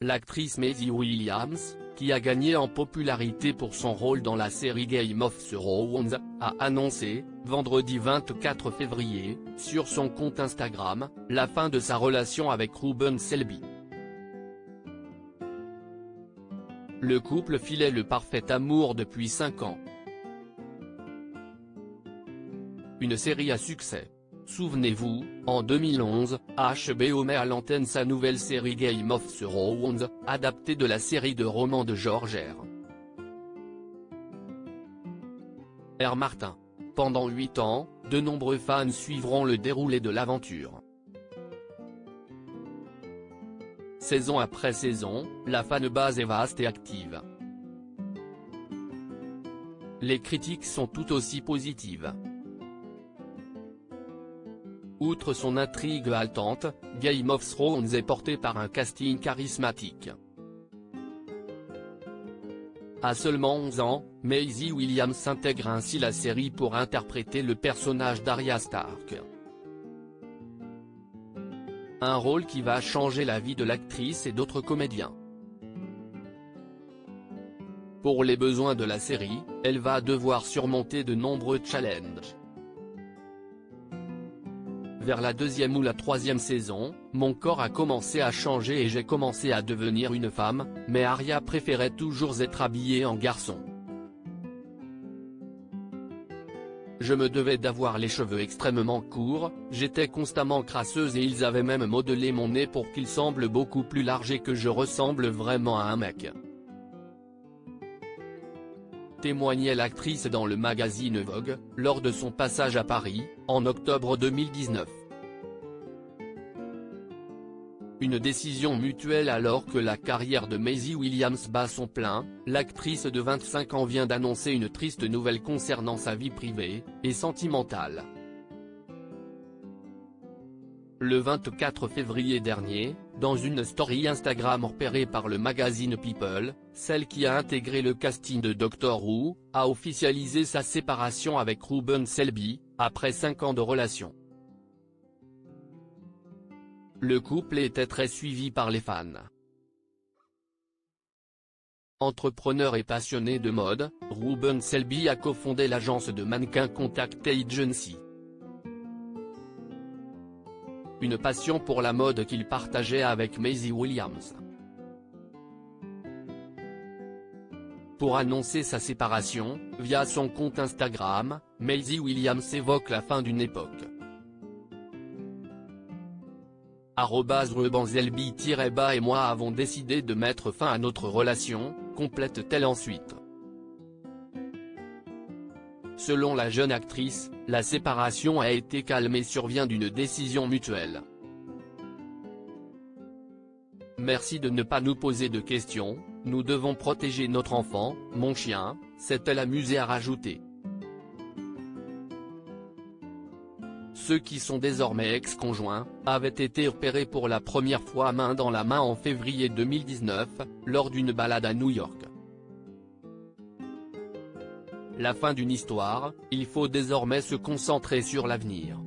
l'actrice Maisie Williams, qui a gagné en popularité pour son rôle dans la série Game of Thrones, a annoncé, vendredi 24 février, sur son compte Instagram, la fin de sa relation avec Ruben Selby. Le couple filait le parfait amour depuis 5 ans. Une série à succès. Souvenez-vous, en 2011, HBO met à l'antenne sa nouvelle série Game of Thrones, adaptée de la série de romans de George R. Martin. Pendant 8 ans, de nombreux fans suivront le déroulé de l'aventure. Saison après saison, la fanbase est vaste et active. Les critiques sont tout aussi positives. Outre son intrigue haletante, Game of Thrones est porté par un casting charismatique. À seulement 11 ans, Maisie Williams intègre ainsi la série pour interpréter le personnage d'Arya Stark. Un rôle qui va changer la vie de l'actrice et d'autres comédiens. Pour les besoins de la série, elle va devoir surmonter de nombreux challenges. Vers la 2e ou la 3e saison, mon corps a commencé à changer et j'ai commencé à devenir une femme, mais Arya préférait toujours être habillée en garçon. Je me devais d'avoir les cheveux extrêmement courts, j'étais constamment crasseuse et ils avaient même modelé mon nez pour qu'il semble beaucoup plus large et que je ressemble vraiment à un mec. Témoignait l'actrice dans le magazine Vogue, lors de son passage à Paris, en octobre 2019. Une décision mutuelle alors que la carrière de Maisie Williams bat son plein, l'actrice de 25 ans vient d'annoncer une triste nouvelle concernant sa vie privée et sentimentale. Le 24 février dernier, dans une story Instagram repérée par le magazine People, celle qui a intégré le casting de Doctor Who, a officialisé sa séparation avec Ruben Selby, après 5 ans de relation. Le couple était très suivi par les fans. Entrepreneur et passionné de mode, Ruben Selby a cofondé l'agence de mannequins Contact Agency. Une passion pour la mode qu'il partageait avec Maisie Williams. Pour annoncer sa séparation, via son compte Instagram, Maisie Williams évoque la fin d'une époque. @RubenSelby_ et moi avons décidé de mettre fin à notre relation, complète-t-elle ensuite. Selon la jeune actrice, la séparation a été calme et survient d'une décision mutuelle. Merci de ne pas nous poser de questions, nous devons protéger notre enfant, mon chien, s'est-elle amusée à rajouter. Ceux qui sont désormais ex-conjoints, avaient été repérés pour la première fois main dans la main en février 2019, lors d'une balade à New York. La fin d'une histoire, il faut désormais se concentrer sur l'avenir.